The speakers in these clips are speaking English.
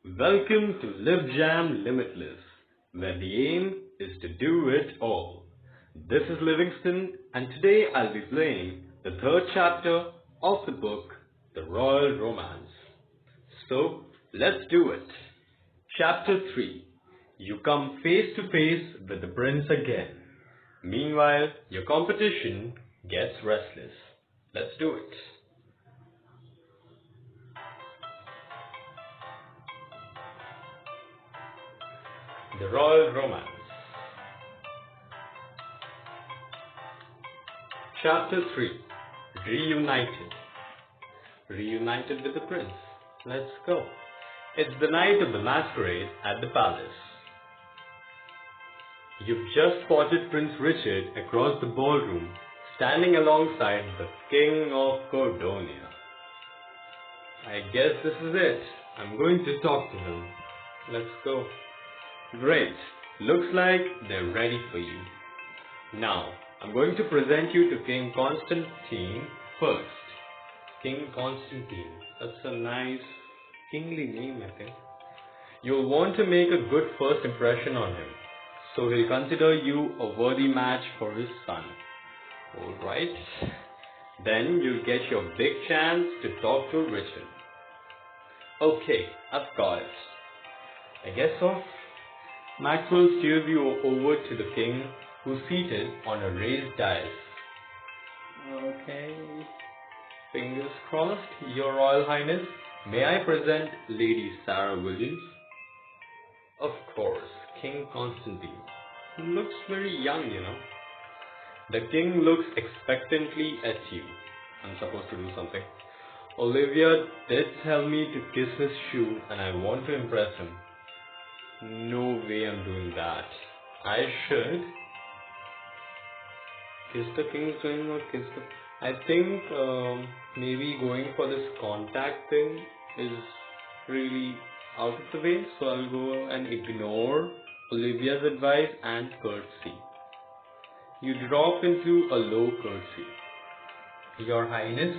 Welcome to LivJam Limitless, where the aim is to do it all. This is Livingston, and today I'll be playing the third chapter of the book, The Royal Romance. So, let's do it. Chapter 3. You come face to face with the prince again. Meanwhile, your competition gets restless. Let's do it. The Royal Romance. Chapter 3. Reunited. Reunited with the prince. Let's go. It's the night of the masquerade at the palace. You've just spotted Prince Richard across the ballroom, standing alongside the King of Cordonia. I guess this is it. I'm going to talk to him. Let's go. Great. Looks like they're ready for you. Now, I'm going to present you to King Constantine first. King Constantine. That's a nice kingly name, I think. You'll want to make a good first impression on him, so he'll consider you a worthy match for his son. Alright. Then you'll get your big chance to talk to Richard. Okay, I've got it. I guess so. Maxwell steers you over to the king, who's seated on a raised dais. Okay. Fingers crossed, Your Royal Highness. May I present Lady Sarah Williams? Of course, King Constantine. He looks very young, you know. The king looks expectantly at you. I'm supposed to do something. Olivia did tell me to kiss his shoe, and I want to impress him. No way I'm doing that. I should kiss the king's ring or kiss the... I think maybe going for this contact thing is really out of the way, so I'll go and ignore Olivia's advice and curtsy. You drop into a low curtsy. Your Highness.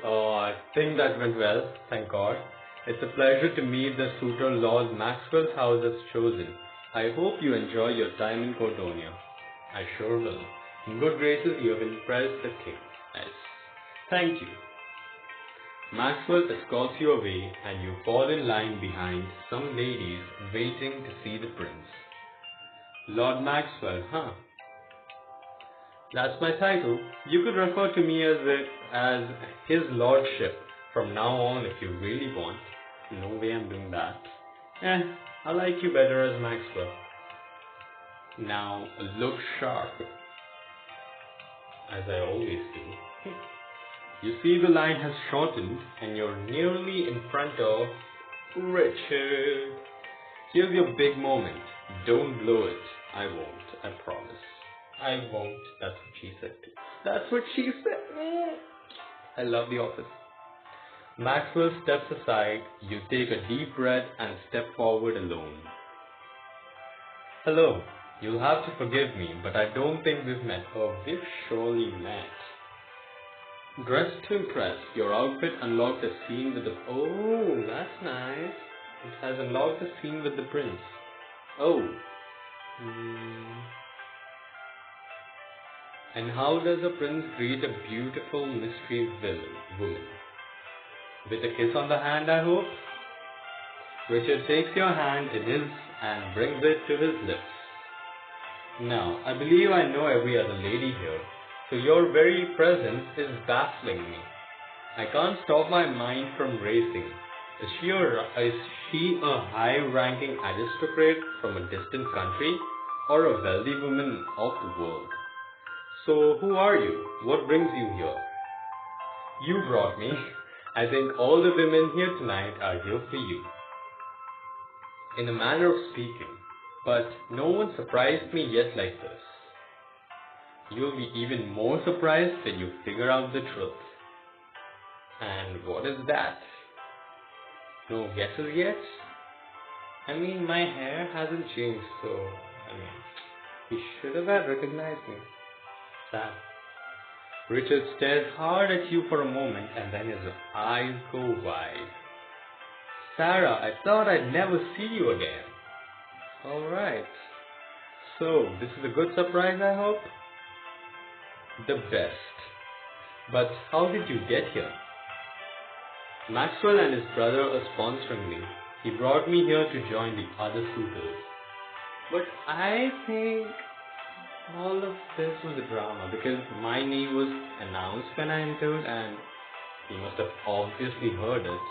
I think that went well, thank God. It's a pleasure to meet the suitor Lord Maxwell's house has chosen. I hope you enjoy your time in Cordonia. I sure will. In good graces, you have impressed the king. Yes. Thank you. Maxwell escorts you away, and you fall in line behind some ladies waiting to see the prince. Lord Maxwell, huh? That's my title. You could refer to me as his lordship from now on if you really want. No way I'm doing that. I like you better as Maxwell. Now look sharp. As I always do. You see the line has shortened and you're nearly in front of Richard. Here's your big moment. Don't blow it. I won't. I promise. I won't. That's what she said. That's what she said. I love The Office. Maxwell steps aside, you take a deep breath and step forward alone. Hello, you'll have to forgive me, but I don't think we've met. Oh, we've surely met. Dressed to impress, your outfit unlocked a scene with the... Oh, that's nice. It has unlocked a scene with the prince. Oh. And how does a prince greet a beautiful mystery woman? With a kiss on the hand, I hope? Richard takes your hand in his and brings it to his lips. Now, I believe I know every other lady here, so your very presence is baffling me. I can't stop my mind from racing. Is she a high-ranking aristocrat from a distant country, or a wealthy woman of the world? So, who are you? What brings you here? You brought me. I think all the women here tonight are here for you. In a manner of speaking, but no one surprised me yet like this. You'll be even more surprised when you figure out the truth. And what is that? No guesses yet? I mean, my hair hasn't changed, so, he should have recognized me. Sad. Richard stares hard at you for a moment and then his eyes go wide. Sarah, I thought I'd never see you again. Alright. So, this is a good surprise, I hope? The best. But how did you get here? Maxwell and his brother are sponsoring me. He brought me here to join the other suitors. But I think all of this was a drama because my name was announced when I entered and he must have obviously heard it.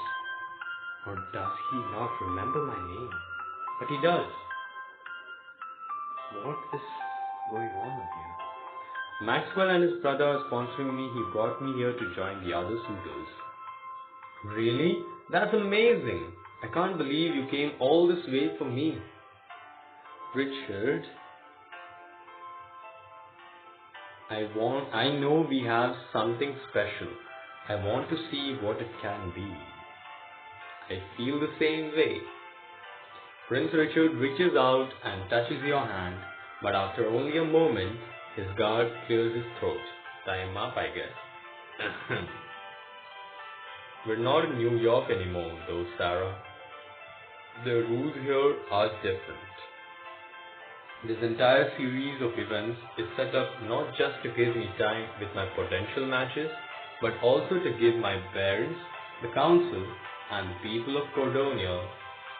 Or does he not remember my name? But he does. What is going on here? Maxwell and his brother are sponsoring me. He brought me here to join the other suitors. Really? That's amazing. I can't believe you came all this way for me. Richard, I know we have something special. I want to see what it can be. I feel the same way. Prince Richard reaches out and touches your hand, but after only a moment, his guard clears his throat. Time up, I guess. We're not in New York anymore, though, Sarah. The rules here are different. This entire series of events is set up not just to give me time with my potential matches, but also to give my parents, the council, and the people of Cordonia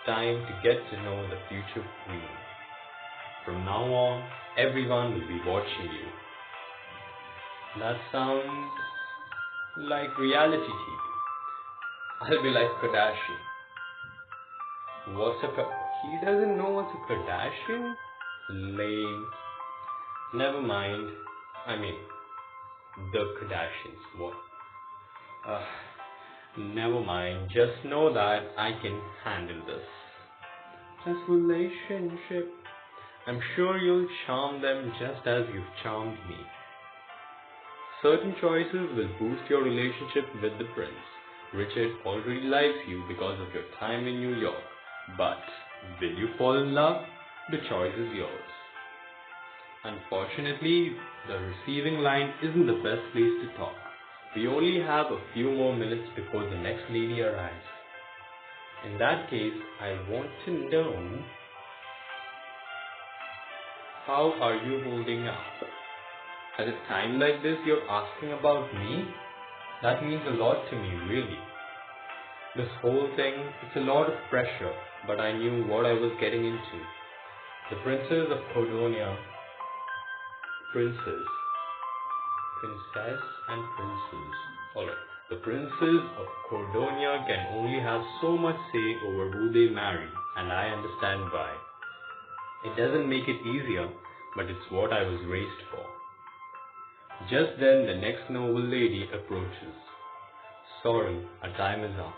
time to get to know the future queen. From now on, everyone will be watching you. That sounds like reality TV. I'll be like Kardashian. He doesn't know what's a Kardashian? Lame. Never mind. I mean, the Kardashians. What? Never mind. Just know that I can handle this. This relationship. I'm sure you'll charm them just as you've charmed me. Certain choices will boost your relationship with the prince. Richard already likes you because of your time in New York. But will you fall in love? The choice is yours. Unfortunately, the receiving line isn't the best place to talk. We only have a few more minutes before the next lady arrives. In that case, I want to know, how are you holding up? At a time like this, you're asking about me? That means a lot to me, really. This whole thing, it's a lot of pressure, but I knew what I was getting into. The princes of Cordonia, princess and princes. Alright, the princes of Cordonia can only have so much say over who they marry, and I understand why. It doesn't make it easier, but it's what I was raised for. Just then, the next noble lady approaches. Sorry, our time is up.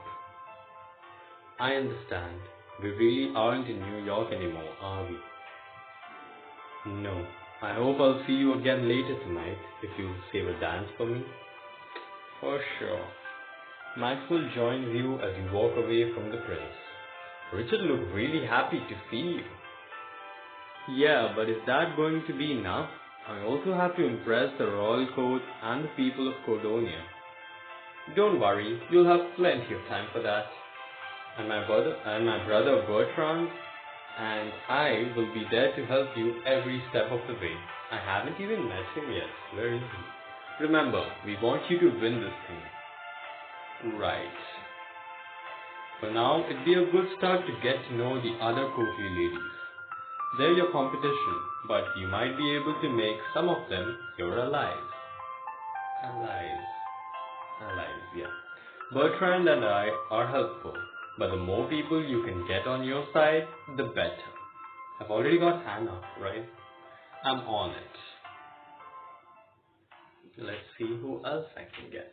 I understand. We really aren't in New York anymore, are we? No. I hope I'll see you again later tonight if you'll save a dance for me. For sure. Maxwell joins you as you walk away from the prince. Richard looked really happy to see you. Yeah, but is that going to be enough? I also have to impress the royal court and the people of Cordonia. Don't worry, you'll have plenty of time for that. And my brother Bertrand and I will be there to help you every step of the way. I haven't even met him yet. Where is he? Remember, we want you to win this thing. Right. For now, it'd be a good start to get to know the other courtly ladies. They're your competition, but you might be able to make some of them your allies. Allies, yeah. Bertrand and I are helpful, but the more people you can get on your side, the better. I've already got Hannah, right? I'm on it. Let's see who else I can get.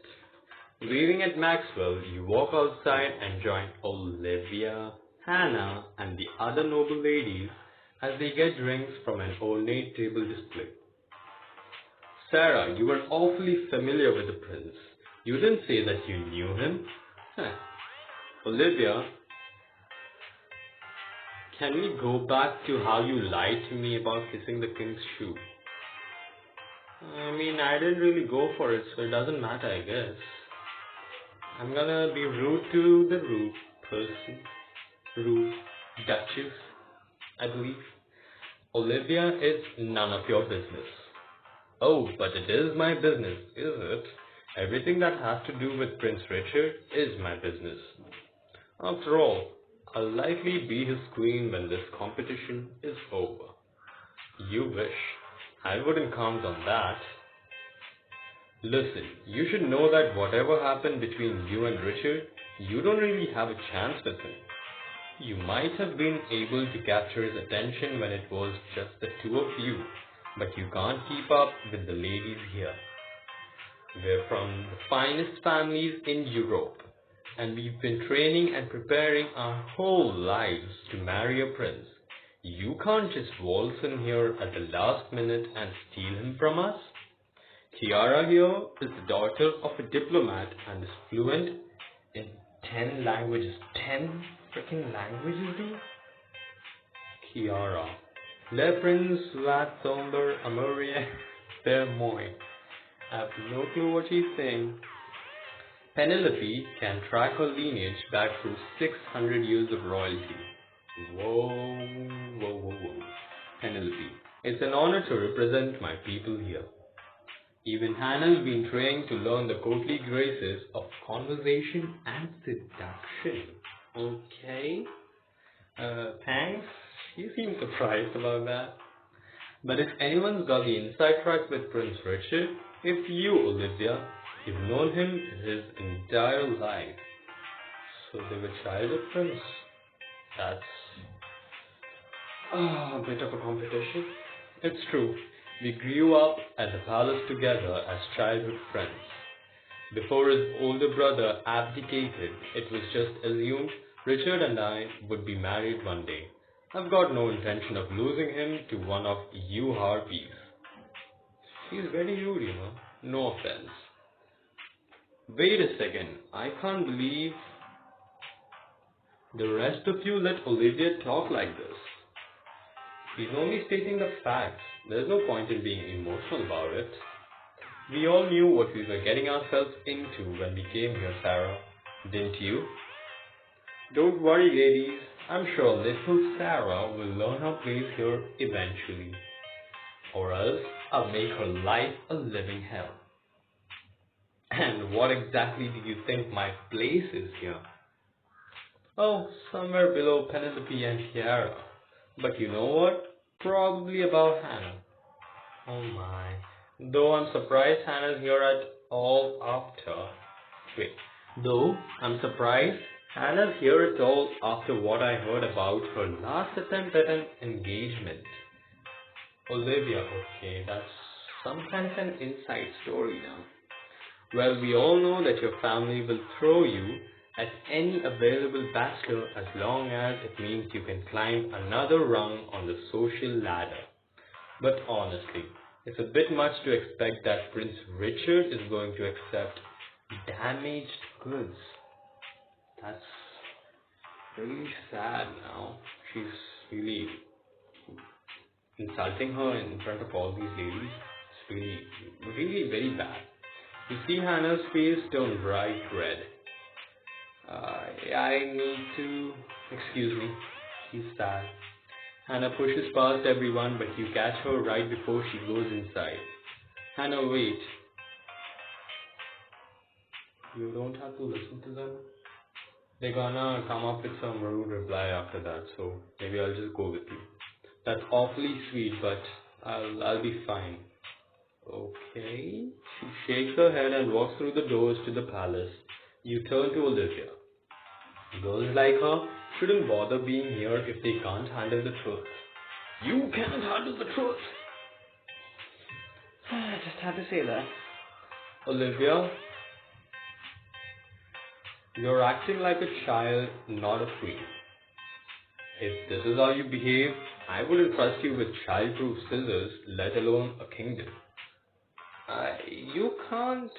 Waving at Maxwell, you walk outside and join Olivia, Hannah, and the other noble ladies as they get drinks from an ornate table display. Sarah, you were awfully familiar with the prince. You didn't say that you knew him. Olivia, can we go back to how you lied to me about kissing the king's shoe? I mean, I didn't really go for it, so it doesn't matter, I guess. I'm gonna be rude to the rude person. rude Duchess, I believe. Olivia, it's none of your business. Oh, but it is my business, is it? Everything that has to do with Prince Richard is my business. After all, I'll likely be his queen when this competition is over. You wish. I wouldn't count on that. Listen, you should know that whatever happened between you and Richard, you don't really have a chance with him. You might have been able to capture his attention when it was just the two of you, but you can't keep up with the ladies here. We're from the finest families in Europe, and we've been training and preparing our whole lives to marry a prince. You can't just waltz in here at the last minute and steal him from us. Kiara here is the daughter of a diplomat and is fluent in 10 languages. 10 freaking languages, dude? Kiara. Le Prince va tomber amoureux de moi. I have no clue what she's saying. Penelope can track her lineage back through 600 years of royalty. Whoa, whoa, whoa, whoa. Penelope, it's an honor to represent my people here. Even Hannah's been trained to learn the courtly graces of conversation and seduction. Okay. Thanks. She seems surprised about that. But if anyone's got the inside track with Prince Richard, it's you, Olivia. You've known him his entire life. So they were child of Prince. That's a bit of a competition. It's true. We grew up at the palace together as childhood friends. Before his older brother abdicated, it was just assumed Richard and I would be married one day. I've got no intention of losing him to one of you harpies. She's very rude, you know. No offense. Wait a second. I can't believe the rest of you let Olivia talk like this. She's only stating the facts. There's no point in being emotional about it. We all knew what we were getting ourselves into when we came here, Sarah. Didn't you? Don't worry, ladies. I'm sure little Sarah will learn her place here eventually. Or else I'll make her life a living hell. And what exactly do you think my place is here? Oh, somewhere below Penelope and Kiara. But you know what? Probably above Hannah. Oh my. Though I'm surprised Hannah's here at all after. Wait. Though I'm surprised Hannah's here at all after what I heard about her last attempt at an engagement. Olivia, okay, that's some kind of an inside story now. Well, we all know that your family will throw you at any available bachelor as long as it means you can climb another rung on the social ladder. But honestly, it's a bit much to expect that Prince Richard is going to accept damaged goods. That's really sad now. She's really insulting her in front of all these ladies. It's really very bad. You see Hannah's face turn bright red. I need to... Excuse me. She's sad. Hannah pushes past everyone, but you catch her right before she goes inside. Hannah, wait. You don't have to listen to them. They're gonna come up with some rude reply after that, so maybe I'll just go with you. That's awfully sweet, but I'll be fine. Okay. She shakes her head and walks through the doors to the palace. You turn to Olivia. Girls like her shouldn't bother being here if they can't handle the truth. You can't handle the truth. I just had to say that. Olivia, you're acting like a child, not a queen. If this is how you behave, I wouldn't trust you with child-proof scissors, let alone a kingdom. You can't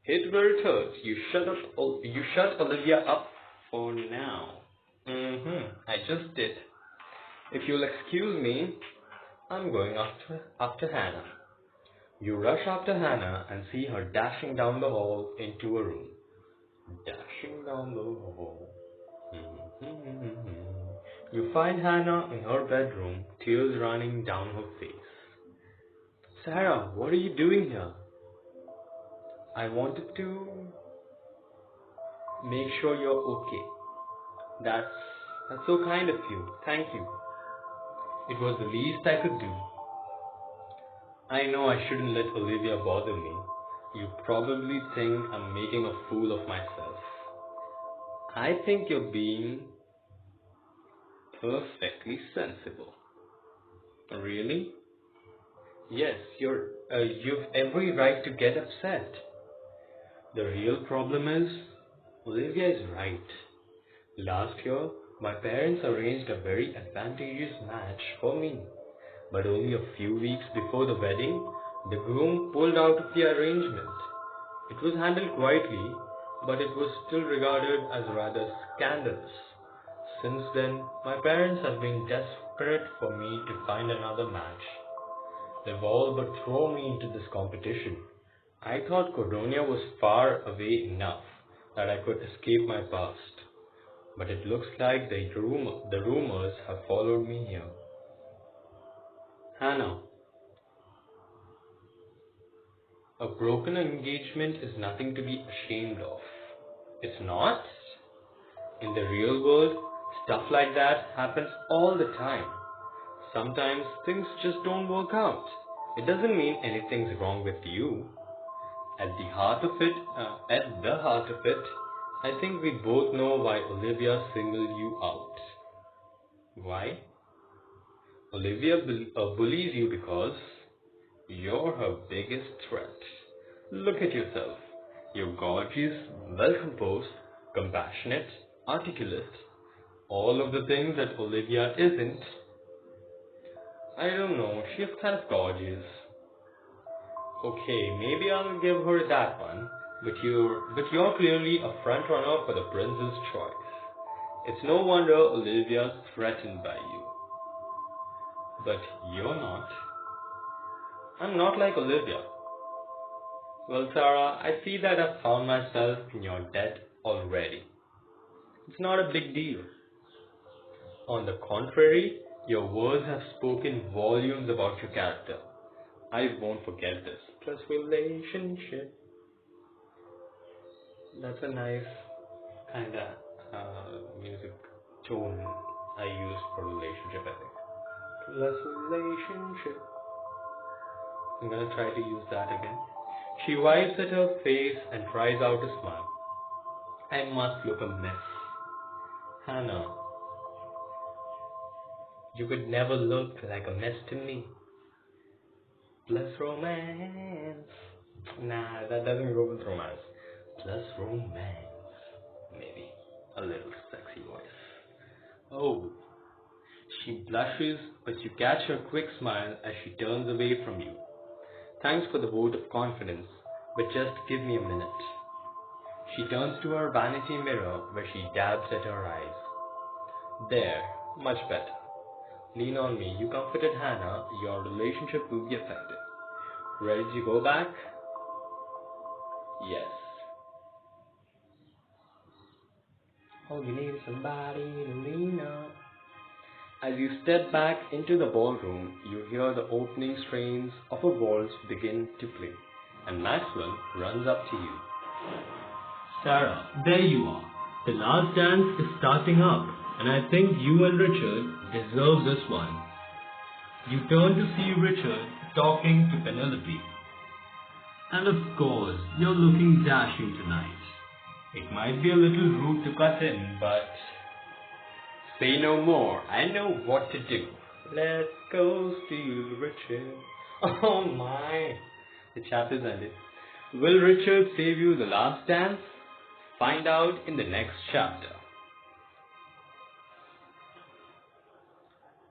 hit where it hurts. You shut Olivia up for now. I just did. If you'll excuse me, I'm going after Hannah. You rush after Hannah and see her dashing down the hall into a room. Dashing down the hall. You find Hannah in her bedroom, tears running down her face. Sarah, what are you doing here? I wanted to make sure you're okay. That's so kind of you. Thank you. It was the least I could do. I know I shouldn't let Olivia bother me. You probably think I'm making a fool of myself. I think you're being perfectly sensible. Really? Yes, you've every right to get upset. The real problem is, Olivia is right. Last year, my parents arranged a very advantageous match for me. But only a few weeks before the wedding, the groom pulled out of the arrangement. It was handled quietly, but it was still regarded as rather scandalous. Since then, my parents have been desperate for me to find another match. They've all but thrown me into this competition. I thought Cordonia was far away enough that I could escape my past. But it looks like the rumors have followed me here. Hannah, a broken engagement is nothing to be ashamed of. It's not? In the real world, stuff like that happens all the time. Sometimes things just don't work out. It doesn't mean anything's wrong with you. At the heart of it, I think we both know why Olivia singled you out. Why? Olivia bullies you because you're her biggest threat. Look at yourself. You're gorgeous, well composed, compassionate, articulate. All of the things that Olivia isn't. I don't know, she's kind of gorgeous. Okay, maybe I'll give her that one, but you're clearly a front runner for the prince's choice. It's no wonder Olivia's threatened by you. But you're not. I'm not like Olivia. Well, Sarah, I see that I've found myself in your debt already. It's not a big deal. On the contrary, your words have spoken volumes about your character. I won't forget this. Plus relationship. That's a nice kind of music tone I used for relationship, I think. Plus relationship. I'm gonna try to use that again. She wipes at her face and tries out a smile. I must look a mess. Hannah, you could never look like a mess to me. Plus romance. Nah, that doesn't go with romance. Plus romance. Maybe a little sexy voice. Oh, she blushes, but you catch her quick smile as she turns away from you. Thanks for the vote of confidence, but just give me a minute. She turns to her vanity mirror where she dabs at her eyes. There, much better. Lean on me. You comforted Hannah. Your relationship will be affected. Ready to go back? Yes. Oh, you need somebody to lean on. As you step back into the ballroom, you hear the opening strains of a waltz begin to play, and Maxwell runs up to you. Sarah, there you are. The last dance is starting up, and I think you and Richard deserve this one. You turn to see Richard talking to Penelope. And of course, you're looking dashing tonight. It might be a little rude to cut in, but say no more. I know what to do. Let's go steal Richard. Oh my. The chapter's ended. Will Richard save you the last dance? Find out in the next chapter.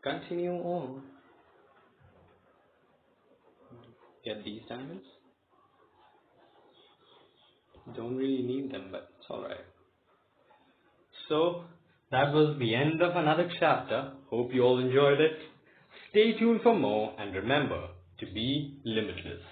Continue on. Get these diamonds? Don't really need them, but it's alright. So, that was the end of another chapter. Hope you all enjoyed it. Stay tuned for more and remember to be limitless.